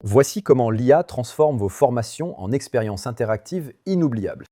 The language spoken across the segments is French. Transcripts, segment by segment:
Voici comment l'IA transforme vos formations en expériences interactives inoubliables.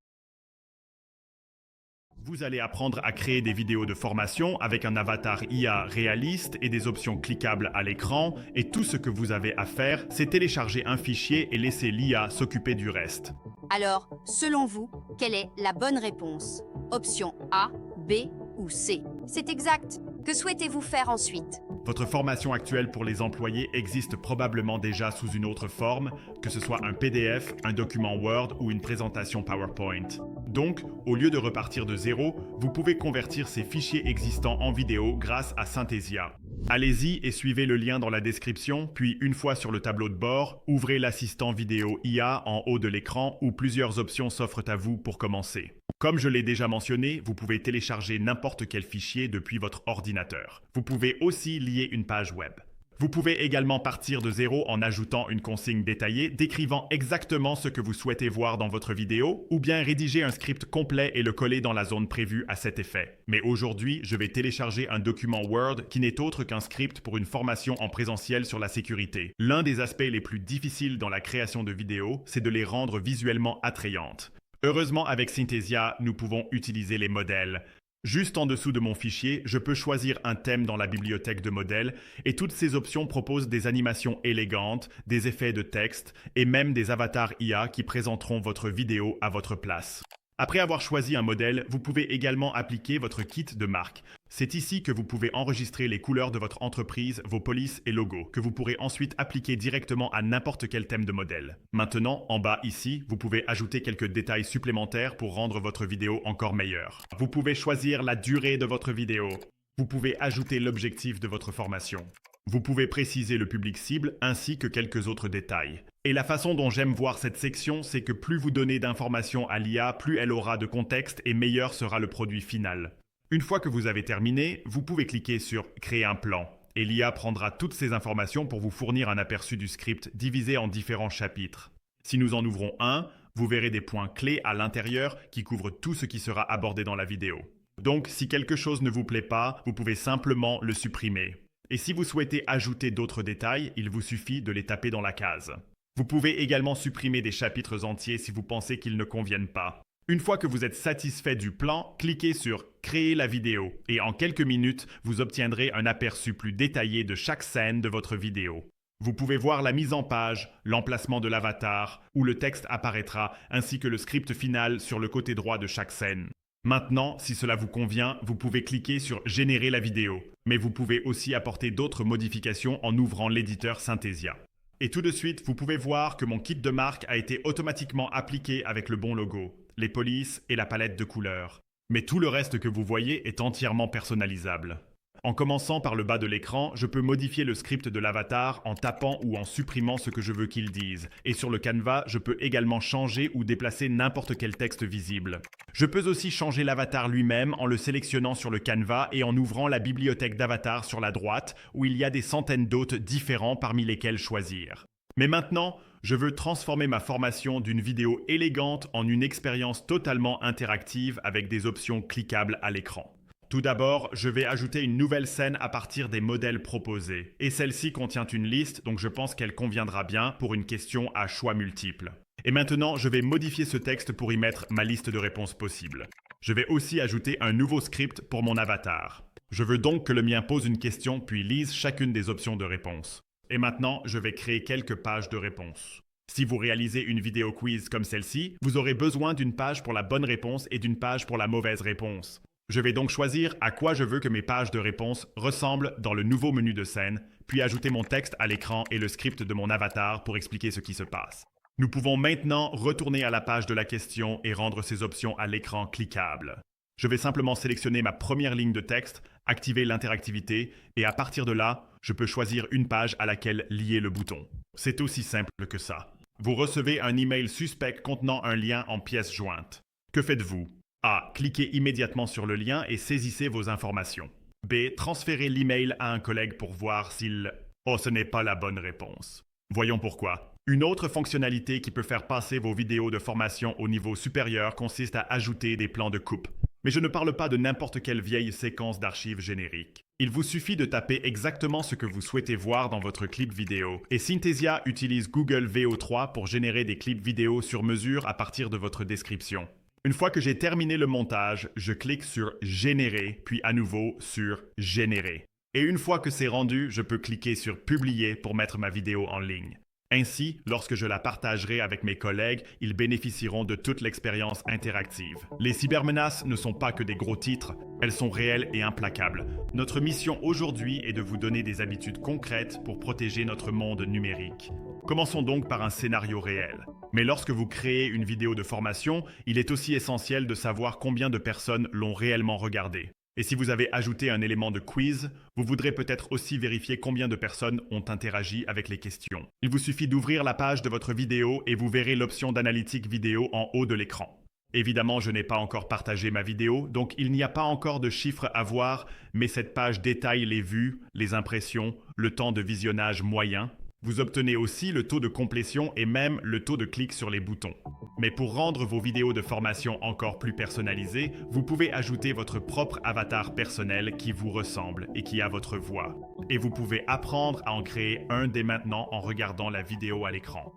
Vous allez apprendre à créer des vidéos de formation avec un avatar IA réaliste et des options cliquables à l'écran, et tout ce que vous avez à faire, c'est télécharger un fichier et laisser l'IA s'occuper du reste. Alors, selon vous, quelle est la bonne réponse? Option A, B ou C? C'est exact. Que souhaitez-vous faire ensuite? Votre formation actuelle pour les employés existe probablement déjà sous une autre forme, que ce soit un PDF, un document Word ou une présentation PowerPoint. Donc, au lieu de repartir de zéro, vous pouvez convertir ces fichiers existants en vidéo grâce à Synthesia. Allez-y et suivez le lien dans la description, puis une fois sur le tableau de bord, ouvrez l'assistant vidéo IA en haut de l'écran où plusieurs options s'offrent à vous pour commencer. Comme je l'ai déjà mentionné, vous pouvez télécharger n'importe quel fichier depuis votre ordinateur. Vous pouvez aussi lier une page web. Vous pouvez également partir de zéro en ajoutant une consigne détaillée décrivant exactement ce que vous souhaitez voir dans votre vidéo, ou bien rédiger un script complet et le coller dans la zone prévue à cet effet. Mais aujourd'hui, je vais télécharger un document Word qui n'est autre qu'un script pour une formation en présentiel sur la sécurité. L'un des aspects les plus difficiles dans la création de vidéos, c'est de les rendre visuellement attrayantes. Heureusement, avec Synthesia, nous pouvons utiliser les modèles. Juste en dessous de mon fichier, je peux choisir un thème dans la bibliothèque de modèles et toutes ces options proposent des animations élégantes, des effets de texte et même des avatars IA qui présenteront votre vidéo à votre place. Après avoir choisi un modèle, vous pouvez également appliquer votre kit de marque. C'est ici que vous pouvez enregistrer les couleurs de votre entreprise, vos polices et logos, que vous pourrez ensuite appliquer directement à n'importe quel thème de modèle. Maintenant, en bas ici, vous pouvez ajouter quelques détails supplémentaires pour rendre votre vidéo encore meilleure. Vous pouvez choisir la durée de votre vidéo. Vous pouvez ajouter l'objectif de votre formation. Vous pouvez préciser le public cible ainsi que quelques autres détails. Et la façon dont j'aime voir cette section, c'est que plus vous donnez d'informations à l'IA, plus elle aura de contexte et meilleur sera le produit final. Une fois que vous avez terminé, vous pouvez cliquer sur « Créer un plan » et l'IA prendra toutes ces informations pour vous fournir un aperçu du script divisé en différents chapitres. Si nous en ouvrons un, vous verrez des points clés à l'intérieur qui couvrent tout ce qui sera abordé dans la vidéo. Donc, si quelque chose ne vous plaît pas, vous pouvez simplement le supprimer. Et si vous souhaitez ajouter d'autres détails, il vous suffit de les taper dans la case. Vous pouvez également supprimer des chapitres entiers si vous pensez qu'ils ne conviennent pas. Une fois que vous êtes satisfait du plan, cliquez sur « Créer la vidéo » et en quelques minutes, vous obtiendrez un aperçu plus détaillé de chaque scène de votre vidéo. Vous pouvez voir la mise en page, l'emplacement de l'avatar, où le texte apparaîtra, ainsi que le script final sur le côté droit de chaque scène. Maintenant, si cela vous convient, vous pouvez cliquer sur « Générer la vidéo », mais vous pouvez aussi apporter d'autres modifications en ouvrant l'éditeur Synthesia. Et tout de suite, vous pouvez voir que mon kit de marque a été automatiquement appliqué avec le bon logo, les polices et la palette de couleurs. Mais tout le reste que vous voyez est entièrement personnalisable. En commençant par le bas de l'écran, je peux modifier le script de l'avatar en tapant ou en supprimant ce que je veux qu'il dise. Et sur le canevas, je peux également changer ou déplacer n'importe quel texte visible. Je peux aussi changer l'avatar lui-même en le sélectionnant sur le canevas et en ouvrant la bibliothèque d'avatars sur la droite, où il y a des centaines d'hôtes différents parmi lesquels choisir. Mais maintenant, je veux transformer ma formation d'une vidéo élégante en une expérience totalement interactive avec des options cliquables à l'écran. Tout d'abord, je vais ajouter une nouvelle scène à partir des modèles proposés. Et celle-ci contient une liste, donc je pense qu'elle conviendra bien pour une question à choix multiples. Et maintenant, je vais modifier ce texte pour y mettre ma liste de réponses possibles. Je vais aussi ajouter un nouveau script pour mon avatar. Je veux donc que le mien pose une question puis lise chacune des options de réponse. Et maintenant, je vais créer quelques pages de réponse. Si vous réalisez une vidéo quiz comme celle-ci, vous aurez besoin d'une page pour la bonne réponse et d'une page pour la mauvaise réponse. Je vais donc choisir à quoi je veux que mes pages de réponse ressemblent dans le nouveau menu de scène, puis ajouter mon texte à l'écran et le script de mon avatar pour expliquer ce qui se passe. Nous pouvons maintenant retourner à la page de la question et rendre ces options à l'écran cliquables. Je vais simplement sélectionner ma première ligne de texte, activer l'interactivité et à partir de là, je peux choisir une page à laquelle lier le bouton. C'est aussi simple que ça. Vous recevez un email suspect contenant un lien en pièce jointe. Que faites-vous? A. Cliquez immédiatement sur le lien et saisissez vos informations. B. Transférez l'email à un collègue pour voir s'il... Oh, ce n'est pas la bonne réponse. Voyons pourquoi. Une autre fonctionnalité qui peut faire passer vos vidéos de formation au niveau supérieur consiste à ajouter des plans de coupe. Mais je ne parle pas de n'importe quelle vieille séquence d'archives génériques. Il vous suffit de taper exactement ce que vous souhaitez voir dans votre clip vidéo. Et Synthesia utilise Google VO3 pour générer des clips vidéo sur mesure à partir de votre description. Une fois que j'ai terminé le montage, je clique sur « Générer », puis à nouveau sur « Générer ». Et une fois que c'est rendu, je peux cliquer sur « Publier » pour mettre ma vidéo en ligne. Ainsi, lorsque je la partagerai avec mes collègues, ils bénéficieront de toute l'expérience interactive. Les cybermenaces ne sont pas que des gros titres, elles sont réelles et implacables. Notre mission aujourd'hui est de vous donner des habitudes concrètes pour protéger notre monde numérique. Commençons donc par un scénario réel. Mais lorsque vous créez une vidéo de formation, il est aussi essentiel de savoir combien de personnes l'ont réellement regardée. Et si vous avez ajouté un élément de quiz, vous voudrez peut-être aussi vérifier combien de personnes ont interagi avec les questions. Il vous suffit d'ouvrir la page de votre vidéo et vous verrez l'option d'analytique vidéo en haut de l'écran. Évidemment, je n'ai pas encore partagé ma vidéo, donc il n'y a pas encore de chiffres à voir, mais cette page détaille les vues, les impressions, le temps de visionnage moyen. Vous obtenez aussi le taux de complétion et même le taux de clic sur les boutons. Mais pour rendre vos vidéos de formation encore plus personnalisées, vous pouvez ajouter votre propre avatar personnel qui vous ressemble et qui a votre voix. Et vous pouvez apprendre à en créer un dès maintenant en regardant la vidéo à l'écran.